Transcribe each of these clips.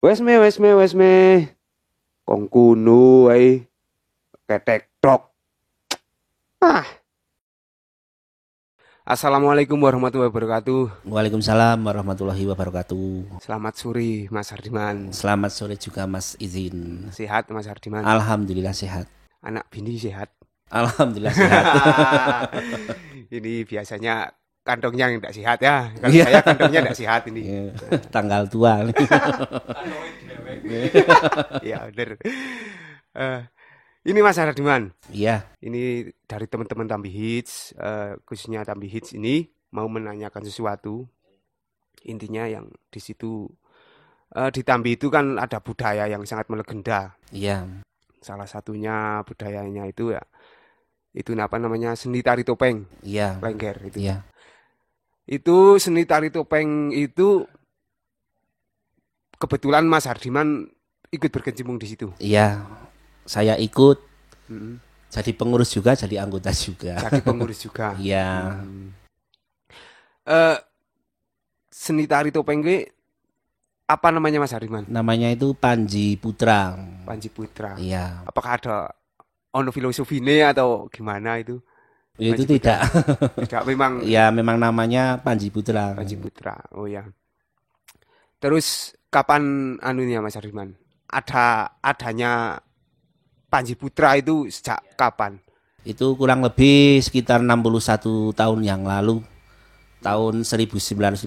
Wes me. Kong kuno ae. Ketek tok. Ah. Assalamualaikum warahmatullahi wabarakatuh. Waalaikumsalam warahmatullahi wabarakatuh. Selamat sore Mas Hardiman. Selamat sore juga Mas Izin. Sehat Mas Hardiman? Alhamdulillah sehat. Anak bini sehat? Alhamdulillah sehat. Ini biasanya kantongnya yang tidak sehat ya. Kalau Iya. saya kantongnya tidak sehat ini. Iya, tanggal tua. Iya benar. Ini Mas Hardiman. Iya, Ini dari teman-teman Tambi Hits, khususnya Tambi Hits ini mau menanyakan sesuatu. Intinya yang di situ di Tambi itu kan ada budaya yang sangat melegenda. iya, Salah satunya budayanya itu ya itu apa namanya seni tari topeng, iya, lengger itu. iya. Itu seni tari topeng itu kebetulan Mas Hardiman ikut berkecimpung di situ. Iya, saya ikut Mm-mm. jadi pengurus juga, jadi anggota juga. Jadi pengurus juga. Iya, Eh, Seni tari topeng gue apa namanya Mas Hardiman? namanya itu Panji Putra. Panji Putra. Iya, Apakah ada ono filosofine atau gimana itu? itu Panji tidak. Tidak, memang Ya, memang namanya Panji Putra. Panji Putra. Oh ya. Terus kapan anunya Mas Hardiman? Adanya Panji Putra itu sejak kapan? Itu kurang lebih sekitar 61 tahun yang lalu. Tahun 1959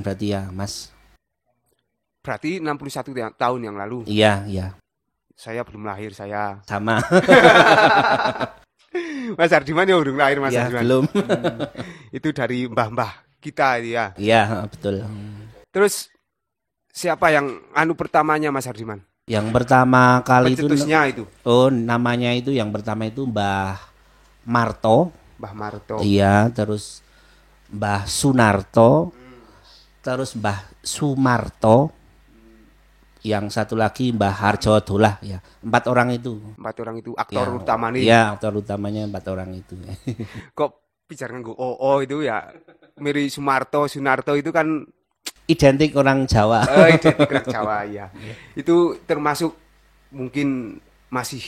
berarti ya, Mas. Berarti 61 tahun yang lalu. Iya, iya. Saya belum lahir saya. Sama. Mas Hardiman ya belum lahir Mas Ya, Hardiman. belum. Itu dari mbah-mbah kita itu ya. Iya, betul. Terus siapa yang anu pertamanya Mas Hardiman? Yang pertama kali itu Pencetusnya itu namanya itu yang pertama itu Mbah Marto. Mbah Marto. Iya, terus Mbah Sunarto, terus Mbah Sumarto, yang satu lagi Mbah Harjo Dolah ya. 4 orang itu. 4 orang itu aktor Ya, utama nih. Iya, aktor utamanya 4 orang itu. Kok bicara nganggo OO itu ya Miri Sumarto, Sunarto itu kan Identik orang Jawa. identik orang Jawa ya. Itu termasuk mungkin masih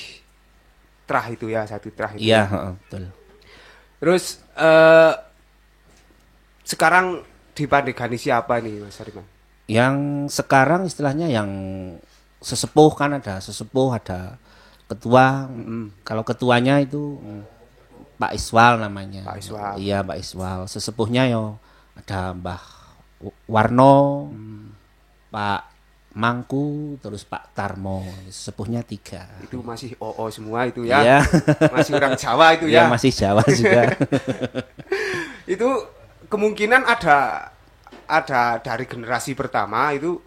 terah itu ya, satu terah itu. Iya, Ya. betul. Terus sekarang dipandegani siapa nih Mas Hardiman? Yang sekarang istilahnya yang sesepuh, kan ada sesepuh, ada ketua. Kalau ketuanya itu Pak Iswal namanya. Pak Iswal. Iya, Pak Iswal. Sesepuhnya yo ada Mbah Warno, Pak Mangku, terus Pak Tarmo. Sesepuhnya 3. Itu masih OO semua itu ya. Iya. Masih orang Jawa itu Iya, ya. masih Jawa juga. Itu kemungkinan ada dari generasi pertama itu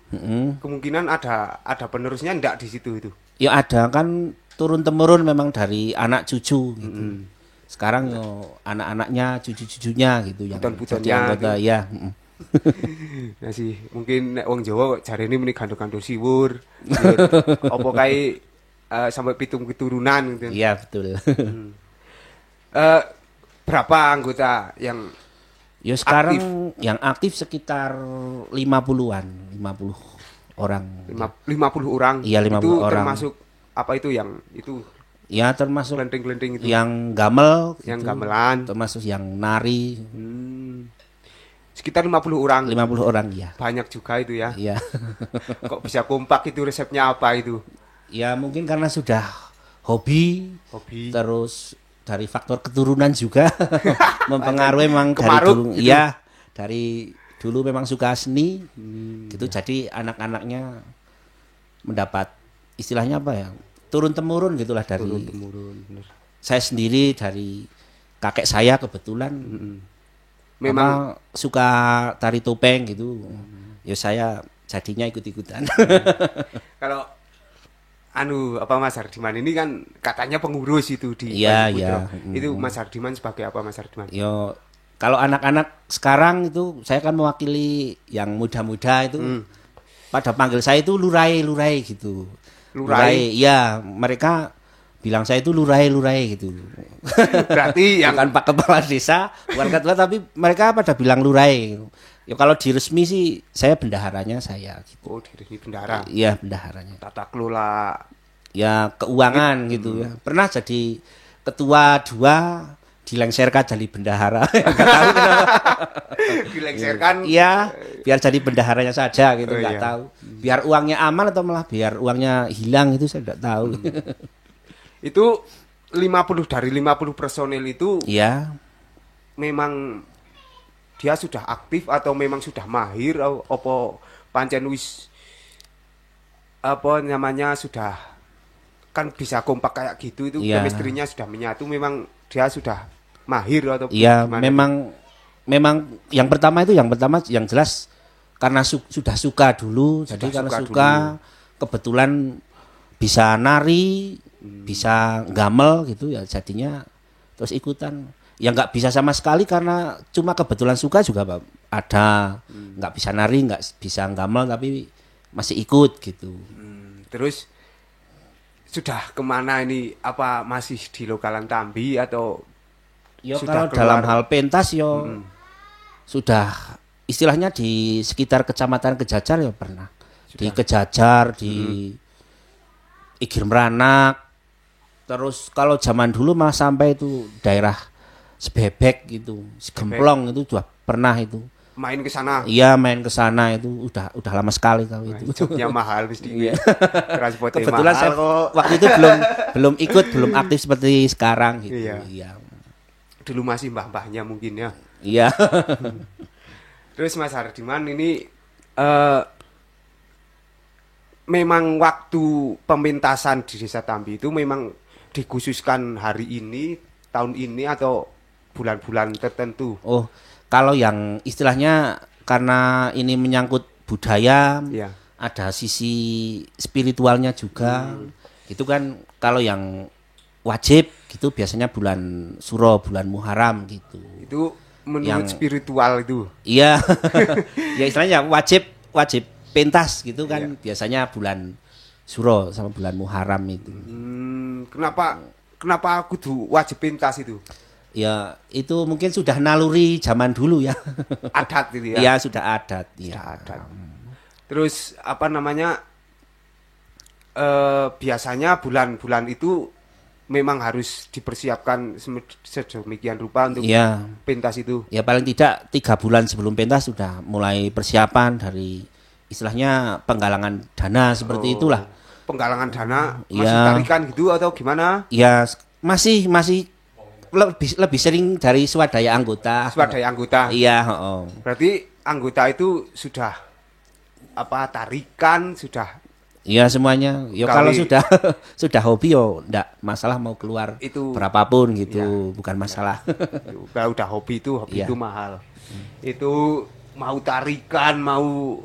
kemungkinan ada penerusnya enggak di situ itu. Ya ada, kan turun temurun memang dari anak cucu gitu. Sekarang yo anak-anaknya, cucu-cucunya gitu yang Puton-putonnya jadi anggota gitu. ya. Nah sih, mungkin nek wong Jawa jarene muni gandul-gandul siwur. Apa kae sampai pitung keturunan gitu. Iya, betul. Berapa anggota yang Yo sekarang yang aktif sekitar 50-an, 50 orang. 50 orang? Iya, 50 itu orang. termasuk apa itu yang itu Ya termasuk kelenting-kelenting itu yang gamel, yang gitu. gamelan. Termasuk yang nari, Sekitar 50 orang. 50 orang ya. Banyak juga itu ya. Iya. Kok bisa kompak itu, resepnya apa itu? Ya mungkin karena sudah hobi. Hobi. Terus dari faktor keturunan juga mempengaruhi, memang dari Kemaruk dulu. gitu. Iya, dari dulu memang suka seni. Gitu. Jadi anak-anaknya mendapat istilahnya apa ya? Turun temurun gitulah dari Turun-temurun, bener. saya sendiri, dari kakek saya kebetulan Memang suka tari topeng gitu. Ya saya jadinya ikut-ikutan. kalau anu apa Mas Hardiman ini kan katanya pengurus itu di Iya, Panji iya. Putra. Itu Mas Hardiman sebagai apa Mas Hardiman? Yo, kalau anak-anak sekarang itu saya kan mewakili yang muda-muda itu. Pada panggil saya itu lurai gitu. Lurai? Iya, mereka bilang saya itu lurai gitu. Berarti yang Bukan Pak Kepala Desa, bukan ketua, tapi mereka pada bilang lurai. Ya kalau di resmi sih saya bendaharanya saya gitu. Oh, diri bendahara. Iya, bendaharanya. Tata kelola Ya keuangan gitu ya. Pernah jadi ketua 2 dilengsarkan jadi bendahara. Enggak tahu kenapa. dilengserkan. Iya, biar jadi bendaharanya saja gitu, Oh, enggak iya. tahu. Biar uangnya aman atau malah biar uangnya hilang itu saya enggak tahu. Itu 50 dari 50 personel itu Iya. memang dia sudah aktif atau memang sudah mahir apa pancen wis apa namanya sudah kan bisa kompak kayak gitu itu Iya. chemistry-nya sudah menyatu memang dia sudah mahir atau Iya, gimana? memang yang pertama yang jelas karena sudah suka dulu, Sudah jadi karena suka suka kebetulan bisa nari, bisa gamel gitu ya jadinya terus ikutan. Ya nggak bisa sama sekali karena cuma kebetulan suka juga Pak. Ada nggak bisa nari, nggak bisa gamel tapi masih ikut gitu. Terus sudah kemana ini apa masih di lokalan Tambi atau Yo sudah kalau dalam keluar? hal pentas yo sudah istilahnya di sekitar kecamatan Kejajar ya pernah. Di Kejajar, di Igir Meranak. Terus kalau zaman dulu malah sampai itu daerah Sebebek gitu, Gemplong itu juga pernah itu. main ke sana? Iya main ke sana itu udah lama sekali kalau itu. Jobnya mahal mesti Iya. transportnya Kebetulan mahal saya kok. waktu itu belum ikut, belum aktif seperti sekarang gitu. Iya. Iya. Dulu masih mbah-mbahnya mungkin ya. Iya. Terus Mas Hardiman ini memang waktu pementasan di Desa Tambi itu memang dikhususkan hari ini, tahun ini atau bulan-bulan tertentu. Oh, kalau yang istilahnya karena ini menyangkut budaya, Ya. ada sisi spiritualnya juga. Itu kan kalau yang wajib gitu biasanya bulan Suro, bulan Muharram gitu. Itu menurut Yang- spiritual itu. Iya. Ya istilahnya wajib pentas gitu kan biasanya bulan Suro sama bulan Muharram itu. Kenapa kudu wajib pentas itu? Ya itu mungkin sudah naluri zaman dulu ya. Adat itu ya. Iya sudah adat. Sudah Iya. adat. Terus apa namanya? Biasanya bulan-bulan itu memang harus dipersiapkan sedemikian rupa untuk Iya. pentas itu. Ya paling tidak 3 bulan sebelum pentas sudah mulai persiapan dari istilahnya penggalangan dana seperti itulah. Penggalangan dana masih Iya. tarikan gitu atau gimana? Ya masih lebih sering dari swadaya anggota. Swadaya anggota. Iya, heeh. Berarti anggota itu sudah apa tarikan sudah Iya semuanya. Ya Kali- kalau sudah sudah hobi yo ndak masalah mau keluar Itu- berapapun gitu, bukan masalah. kalau udah hobi Iya. itu mahal. Itu mau tarikan mau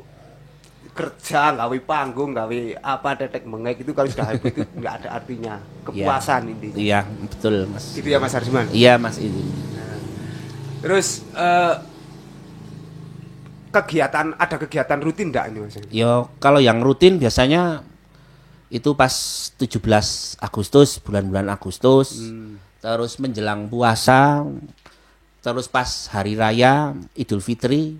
kerja gawe panggung gawe apa tetek mengek itu kalau sudah hobi itu nggak ada artinya kepuasan intinya. Iya, betul Mas. Itu ya Mas Hardiman. Iya Mas itu. Terus ada kegiatan rutin enggak ini Mas? Yo kalau yang rutin biasanya itu pas 17 Agustus, bulan-bulan Agustus. Terus menjelang puasa, terus pas hari raya Idul Fitri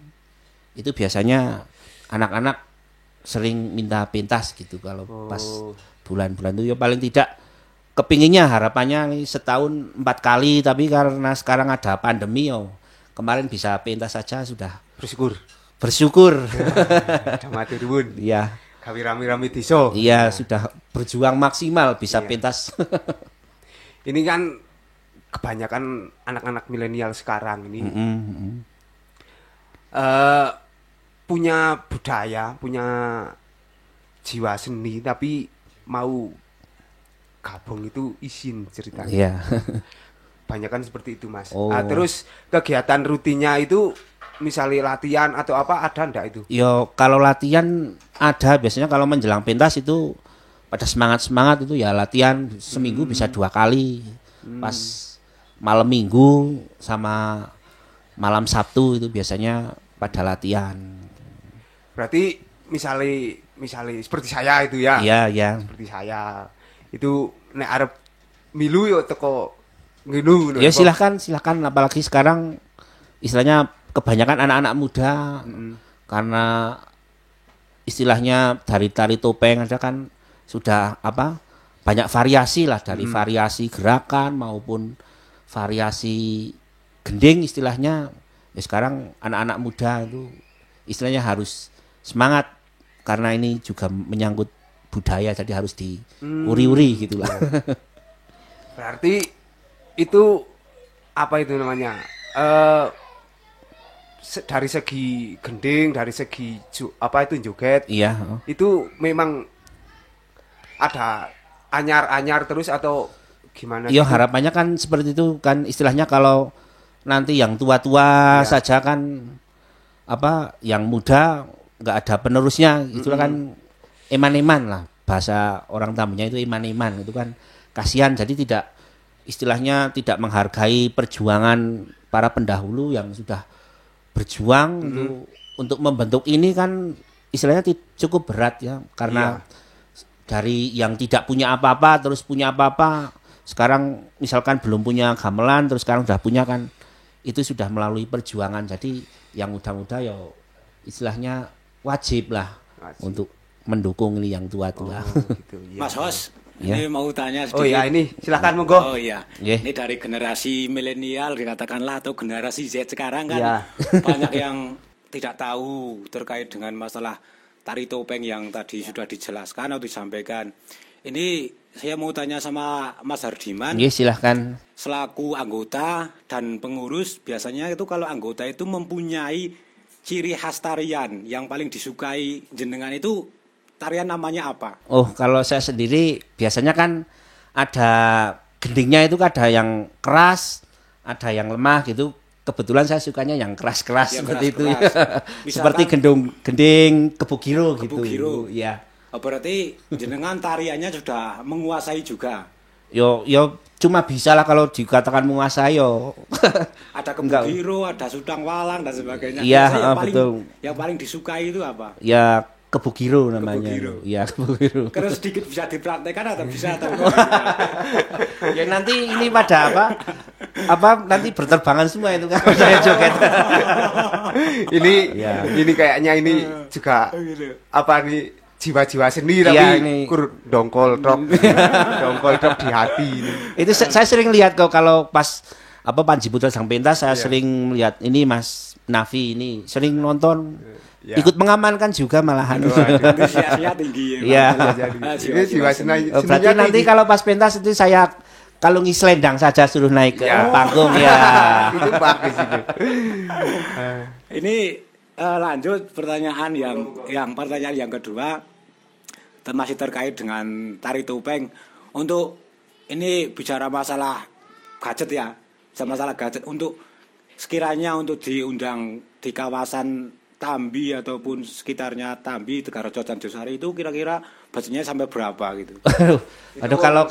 itu biasanya anak-anak sering minta pentas gitu kalau pas bulan-bulan itu ya paling tidak kepinginnya harapannya setahun 4 kali tapi karena sekarang ada pandemi yo kemarin bisa pentas saja sudah bersyukur. Ada matur nuwun. Iya. Gawe rame-rame desa. Iya, sudah berjuang maksimal bisa Iya. pentas. Ini kan kebanyakan anak-anak milenial sekarang ini punya budaya, punya jiwa seni, tapi mau gabung itu izin ceritanya. Iya. Banyakan seperti itu Mas. Oh. Terus kegiatan rutinnya itu misalnya latihan atau apa ada ndak itu? Yo kalau latihan ada biasanya kalau menjelang pentas itu pada semangat itu ya latihan seminggu bisa 2 kali. Pas malam Minggu sama malam Sabtu itu biasanya pada latihan. Berarti misalnya seperti saya itu ya. Iya, iya. Seperti saya. Itu nek arep milu yo teko ngenu. Ya silahkan apalagi sekarang istilahnya kebanyakan anak-anak muda karena istilahnya dari tari topeng ada kan sudah apa banyak variasi lah dari variasi gerakan maupun variasi gending istilahnya. Ya sekarang anak-anak muda itu istilahnya harus semangat karena ini juga menyangkut budaya jadi harus diuri-uri gitulah. Berarti itu apa itu namanya? Dari segi gending, dari segi apa itu joget, Iya. itu memang ada anyar-anyar terus atau gimana? Iya gitu? harapannya kan seperti itu kan istilahnya kalau nanti yang tua-tua saja kan apa yang muda nggak ada penerusnya itulah kan eman-eman lah bahasa orang Tambunnya itu eman-eman itu kan kasihan jadi tidak istilahnya tidak menghargai perjuangan para pendahulu yang sudah berjuang untuk membentuk ini kan istilahnya cukup berat ya karena dari yang tidak punya apa-apa terus punya apa-apa sekarang misalkan belum punya gamelan terus sekarang sudah punya kan itu sudah melalui perjuangan jadi yang muda-muda ya istilahnya wajib lah untuk mendukung ini yang tua-tua. Gitu, ya. Mas Hos, Ya. ini mau tanya sedikit. Oh ya ini silakan monggo. Oh iya, Yeah. ini dari generasi milenial dikatakanlah atau generasi Z sekarang kan Ya. banyak yang tidak tahu terkait dengan masalah tari topeng yang tadi sudah dijelaskan atau disampaikan. Ini saya mau tanya sama Mas Hardiman, Nggih, silahkan. selaku anggota dan pengurus biasanya itu kalau anggota itu mempunyai ciri khas tarian yang paling disukai jenengan itu tarian namanya apa? Oh, kalau saya sendiri biasanya kan ada gendingnya itu ada yang keras, ada yang lemah gitu. Kebetulan saya sukanya yang keras-keras Yang seperti keras-keras. itu. Misalkan- Seperti gending kebugiro gitu. Kebugiro. Ya. Oh, berarti jenengan tariannya sudah menguasai juga. Yo cuma bisa lah kalau dikatakan menguasai yo. Ada Enggak. kebugiro, ada sudang walang dan sebagainya. Iya, Biasanya betul. Yang paling disukai itu apa? Ya kebugiro namanya. Kebugiro. Ya kebugiro. Terus sedikit bisa dipraktekkan atau bisa atau Ya nanti ini pada apa nanti berterbangan semua itu kan saya joget. Ini Ya. ini kayaknya ini juga apa nih jiwa-jiwa seni Iya, tapi ini. dongkol drop dongkol drop di hati ini. Itu saya sering lihat kok kalau pas apa Panji Putra Sang Pentas saya sering lihat ini Mas Nafi ini sering nonton Ya. ikut mengamankan juga malahan. antusiasnya tinggi. Iya. Ini jiwa seni. Oh, berarti seninya nanti tinggi. kalau pas pentas itu saya kalau selendang saja suruh naik ke Ya. panggung ya. Itu bagus itu. Ini lanjut pertanyaan pertanyaan yang kedua masih terkait dengan tari topeng. Untuk ini bicara masalah gadget ya, masalah gadget untuk sekiranya untuk diundang di kawasan Tambi ataupun sekitarnya Tambi, Tegarejo dan Josari itu kira-kira budgetnya sampai berapa gitu? Aduh kalau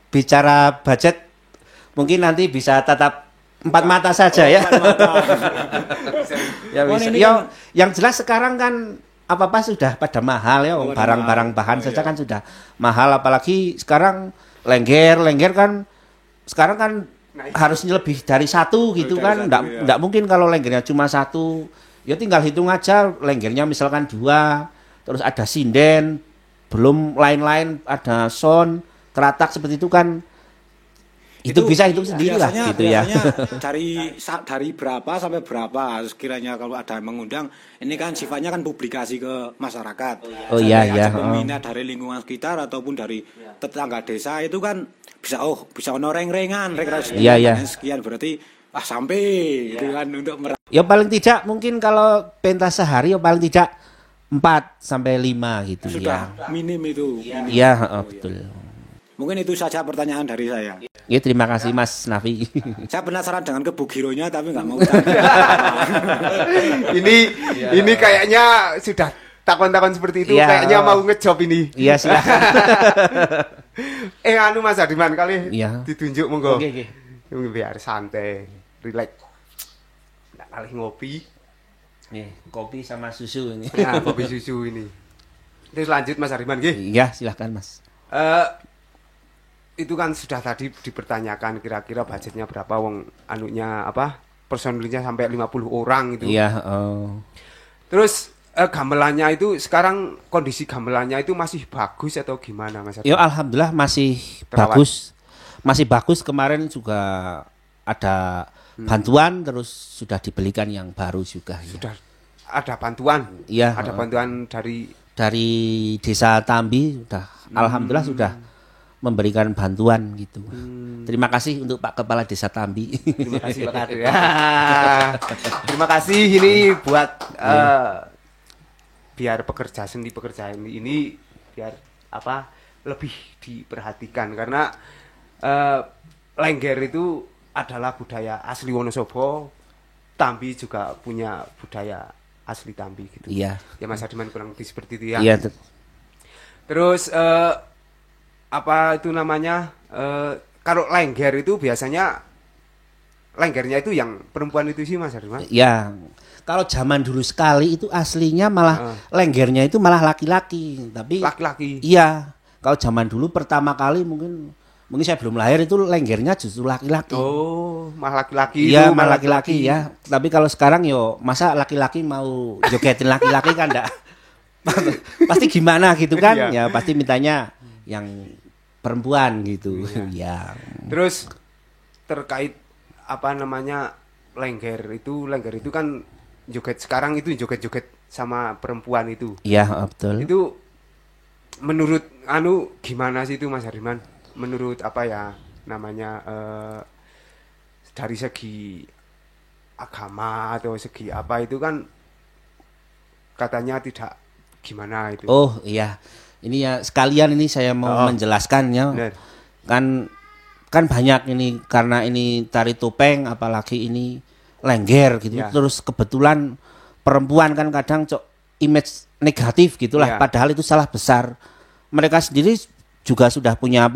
bicara budget mungkin nanti bisa tatap empat mata saja ya. Ya Oh, bisa. ini Ya, kan- yang jelas sekarang kan apa-apa sudah pada mahal ya, Oh, barang-barang mahal. bahan Oh, saja iya. kan sudah mahal apalagi sekarang lengger kan sekarang kan harusnya lebih dari satu gitu dari kan. satu, Nggak, ya. nggak mungkin kalau lenggernya cuma satu. Ya tinggal hitung aja lenggernya misalkan 2, terus ada sinden, belum lain-lain ada sound, teratak seperti itu kan. Itu bisa hitung sendiri lah gitu ya. Biasanya dari berapa sampai berapa sekiranya kalau ada yang mengundang, ini kan sifatnya kan publikasi ke masyarakat. Oh iya, Sampai iya, ada peminat dari lingkungan sekitar ataupun dari tetangga desa itu kan bisa ono reng-rengan, Iya, iya. sekian berarti sampai gitu kan untuk Ya paling tidak mungkin kalau pentas sehari ya paling tidak 4 sampai 5 gitu sudah ya. minim itu. Minim. Iya, betul. Mungkin itu saja pertanyaan dari saya. Ya terima kasih Mas Nafi. Saya penasaran dengan kebugironya tapi nggak mau tanya. Ini kayaknya sudah takon-takon seperti itu Iya. kayaknya mau ngejob ini. Iya silakan. Anu Mas Hardiman kali Iya. ditunjuk monggo. Oke. Biar santai, relax. Nggak kali ngopi. Nih, kopi sama susu ini. Ya, kopi susu ini. Terus lanjut Mas Hardiman nggih. Iya, silakan Mas. Itu kan sudah tadi dipertanyakan kira-kira budgetnya berapa wong anunya apa personilnya sampai 50 orang itu. Iya, Terus gamelannya itu sekarang kondisi gamelannya itu masih bagus atau gimana Mas? ya alhamdulillah masih Terawat. bagus. Masih bagus, kemarin juga ada bantuan, terus sudah dibelikan yang baru juga. Ya. Sudah ada bantuan. Iya, Ada bantuan dari desa Tambi sudah alhamdulillah sudah memberikan bantuan gitu. Terima kasih untuk Pak Kepala Desa Tambi. Terima kasih Pak Kadu ya. Terima kasih ini buat biar pekerja ini biar apa lebih diperhatikan karena Lengger itu adalah budaya asli Wonosobo. Tambi juga punya budaya asli Tambi gitu. Iya. Ya Mas Adiman kurang lebih seperti itu ya. Iya. Terus apa itu namanya? Kalau Lengger itu biasanya Lenggernya itu yang perempuan itu sih Mas Adiman. Ya, kalau zaman dulu sekali itu aslinya malah Lenggernya itu malah laki-laki, tapi Laki-laki. iya, kalau zaman dulu pertama kali mungkin saya belum lahir itu Lenggernya justru laki-laki. Oh, malah laki-laki. Iya, itu, malah laki-laki ya. Tapi kalau sekarang yo masa laki-laki mau jogetin laki-laki kan enggak. Pasti gimana gitu kan? Iya. Ya pasti mintanya yang perempuan gitu. Ya. Terus terkait apa namanya Lengger itu kan joget sekarang itu joget-joget sama perempuan itu. Iya, betul. Itu menurut gimana sih itu Mas Hariman? Menurut apa ya namanya dari segi agama atau segi apa itu kan katanya tidak gimana itu. Oh, iya. Ini ya sekalian ini saya mau menjelaskan ya. Benar. Kan banyak ini karena ini tari topeng apalagi ini Lengger gitu. Ya. Terus kebetulan perempuan kan kadang image negatif gitulah, Ya. padahal itu salah besar. Mereka sendiri juga sudah punya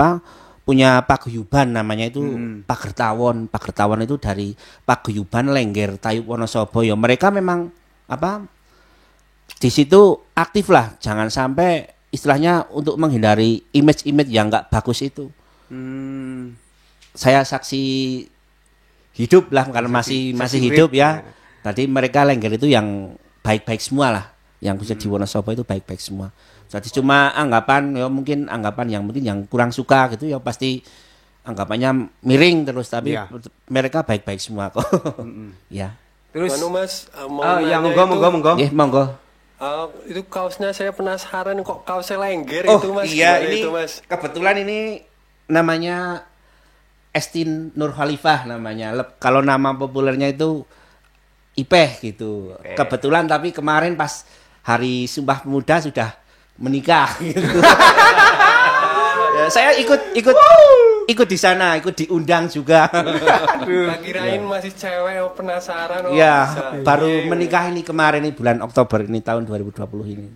punya paguyuban namanya itu Pagertawon. Pagertawon itu dari paguyuban Lengger Tayub Wonosobo. Ya mereka memang di situ aktif lah, jangan sampai istilahnya untuk menghindari image-image yang nggak bagus itu. Saya saksi hidup lah karena masih hidup ya. Tadi mereka Lengger itu yang baik-baik semua lah, yang khusus di Wonosobo itu baik-baik semua. Jadi cuma anggapan ya mungkin anggapan yang kurang suka gitu ya pasti anggapannya miring terus, tapi mereka baik-baik semua kok. Ya. Terus Mas mau yang nanya monggo. Monggo. Itu kaosnya saya penasaran kok kaosnya Lengger Oh, itu Mas. iya ini itu, Mas? kebetulan ini namanya Estin Nur Khalifah namanya. Kalau nama populernya itu Ipeh gitu. Kebetulan tapi kemarin pas Hari Sumpah Pemuda sudah menikah gitu. Ya, saya ikut di sana, ikut diundang juga. Tak kirain masih cewek penasaran. Ya, baru menikah ini kemarin ini bulan Oktober ini tahun 2020 ini.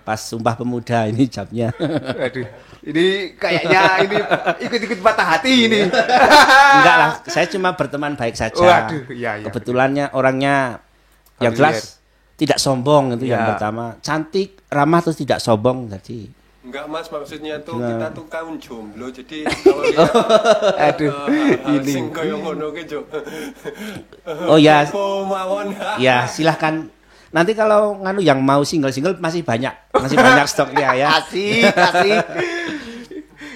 Pas Sumpah Pemuda ini jamnya. Aduh, ini kayaknya ini ikut-ikut patah hati ini. Enggak lah, saya cuma berteman baik saja. Waduh, iya. Kebetulannya orangnya yang jelas tidak sombong itu yang pertama. Cantik, ramah terus tidak sombong jadi. Enggak Mas, maksudnya tuh kita tuh kaum jomblo. Jadi kalau lihat ini sing koyo ngono ki, Jo. Oh ya. Mawon. Ya, silahkan. Nanti kalau yang mau single masih banyak stoknya ya. Asik.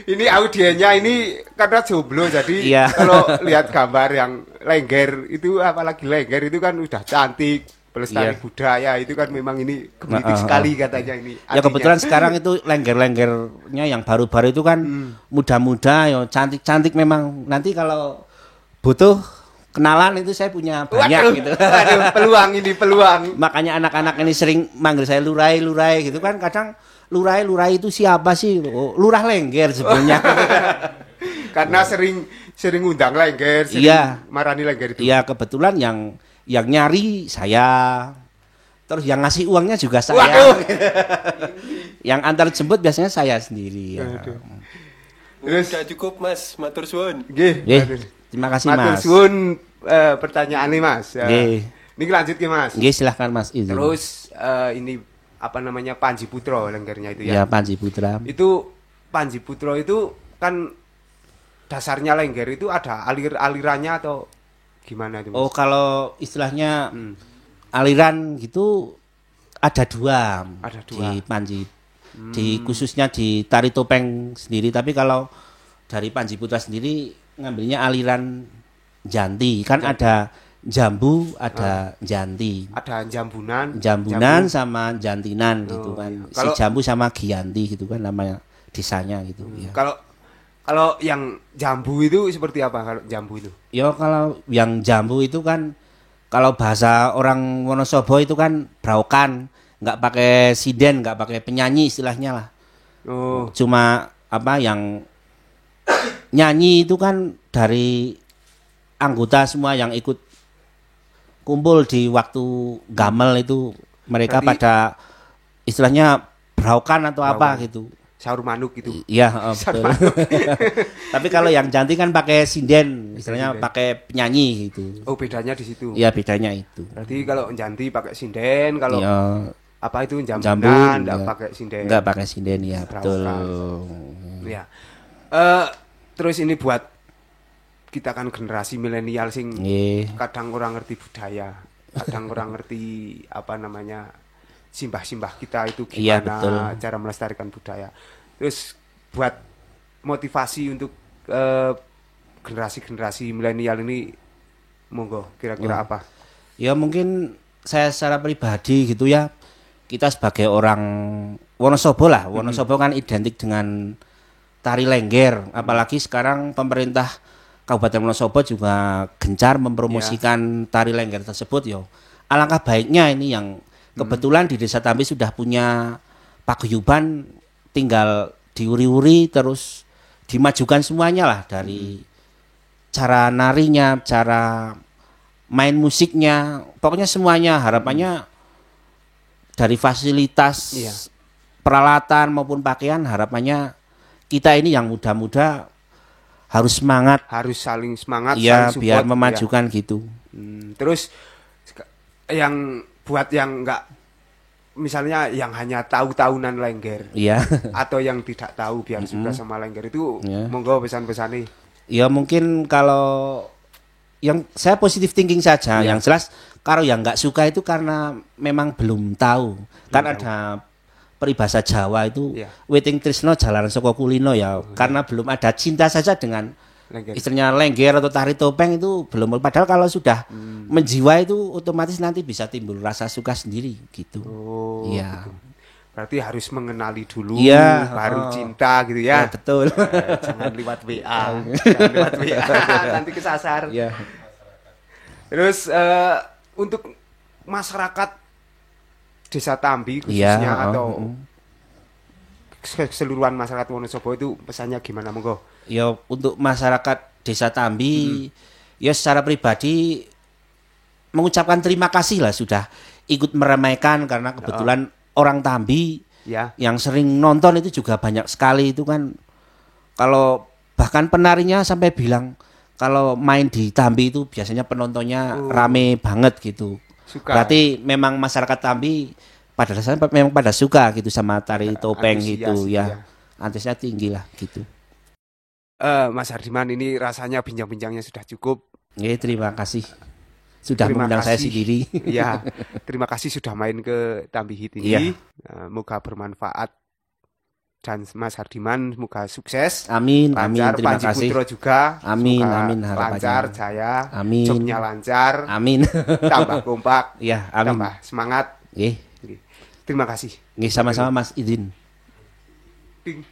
Ini audiennya ini karena jomblo jadi kalau lihat gambar yang Lengger itu apalagi Lengger itu kan udah cantik, pelestari budaya itu kan memang ini gemitik sekali katanya ini. Ya kebetulan sekarang itu Lengger-lenggernya yang baru-baru itu kan muda-muda ya cantik-cantik memang. Nanti kalau butuh kenalan itu saya punya banyak gitu. Aduh, peluang. Makanya anak-anak ini sering manggil saya lurai gitu kan. Kadang lurai itu siapa sih? Oh, Lurah Lengger sebenarnya. Karena sering undang Lengger, marani Lengger itu. Iya, kebetulan yang nyari saya. Terus yang ngasih uangnya juga saya. Yang antar jemput biasanya saya sendiri ya. Terus udah cukup Mas, matur suwun. Nggih. Terima kasih Mas. Matur suwun pertanyaan nih Mas. Ini lanjut ke Mas. Nggih, silahkan Mas. Terus ini apa namanya Panji Putro Lenggernya itu ya. Ya, Panji Putra. Itu Panji Putro itu kan dasarnya Lengger itu ada alirannya atau Gimana itu, Mas? Oh, kalau istilahnya aliran gitu ada dua, Ada dua. di Panji. Di khususnya di tari topeng sendiri, tapi kalau dari Panji Putra sendiri ngambilnya aliran janti. Kan ada jambu, ada janti. Ada jambunan, Jambunan sama jantinan gitu Oh, kan. iya. Si Kalau- jambu sama giyanti gitu kan namanya desanya gitu ya. Kalau yang jambu itu seperti apa kalau jambu itu? Ya kalau yang jambu itu kan kalau bahasa orang Wonosobo itu kan braokan, nggak pakai sinden, nggak pakai penyanyi istilahnya lah. Oh, Cuma apa yang nyanyi itu kan dari anggota semua yang ikut kumpul di waktu gamel itu mereka Berarti- pada istilahnya braokan atau apa Braokan. gitu. sahur manuk gitu. Iya, betul. Tapi kalau yang cantik kan pakai sinden, istilahnya sinden. pakai penyanyi gitu. Oh, bedanya di situ. Iya, bedanya itu. Berarti kalau janti pakai sinden, kalau Iya, apa itu jambu jambunan enggak iya. pakai sinden. Enggak pakai sinden ya, betul. Ya. Terus ini buat kita kan generasi milenial sing Nggih. kadang orang ngerti budaya, kadang orang ngerti apa namanya simbah-simbah kita itu Iya, gimana betul. cara melestarikan budaya. Terus buat motivasi untuk generasi-generasi milenial ini, monggo kira-kira apa? Ya mungkin saya secara pribadi gitu ya, kita sebagai orang Wonosobo lah, Wonosobo kan identik dengan tari lengger, apalagi sekarang pemerintah Kabupaten Wonosobo juga gencar mempromosikan tari lengger tersebut yo. Alangkah baiknya ini yang kebetulan di Desa Tambi sudah punya paguyuban, tinggal diuri-uri terus dimajukan semuanya lah dari cara narinya, cara main musiknya, pokoknya semuanya harapannya dari fasilitas Iya. peralatan maupun pakaian harapannya kita ini yang muda-muda harus semangat Harus saling semangat, ya saling support, biar ya. memajukan gitu. Terus yang buat yang enggak, misalnya yang hanya tahu-tahunan lengger Iya. atau yang tidak tahu biar suka sama lengger itu, Ya. monggo pesan-pesannya. Ya mungkin kalau yang saya positif thinking saja, yang jelas kalau yang nggak suka itu karena memang belum tahu. Kan ada peribahasa Jawa itu Iya. waiting tresno jalanan saka kulino ya, karena belum ada cinta saja dengan Lengger. istilahnya lengger atau tari topeng itu belum. Padahal kalau sudah menjiwa itu otomatis nanti bisa timbul rasa suka sendiri gitu. Oh, Iya. berarti harus mengenali dulu, Iya, baru oh. cinta gitu Ya, ya. betul. Jangan lewat WA, jangan lewat WA, nanti kesasar. Ya. Terus untuk masyarakat Desa Tambi Iya, khususnya atau keseluruhan masyarakat Wonosobo itu pesannya gimana, monggo? Ya untuk masyarakat Desa Tambi ya secara pribadi mengucapkan terima kasih lah sudah ikut meramaikan karena kebetulan orang Tambi Ya, yang sering nonton itu juga banyak sekali itu kan. Kalau bahkan penarinya sampai bilang kalau main di Tambi itu biasanya penontonnya rame banget gitu. suka. Berarti memang masyarakat Tambi pada dasarnya memang pada suka gitu sama tari topeng Antusias, gitu ya. iya. Antusiasnya tinggi lah gitu. Mas Hardiman, ini rasanya bincang-bincangnya sudah cukup. Ya, terima kasih sudah Terima mengundang saya kasih. sendiri. Ya, terima kasih sudah main ke Tambi Hit ini. Iya. Moga bermanfaat dan Mas Hardiman semoga sukses. Amin, amin. Lancar, Terima Panji kasih. Putro juga. Amin, Semoga amin, harapannya. lancar, jaya. Amin. Jobnya lancar, Amin. tambah kompak, Ya, amin. tambah semangat. Nggih, Oke. Terima kasih. nggih sama-sama Mas Idin. Ding.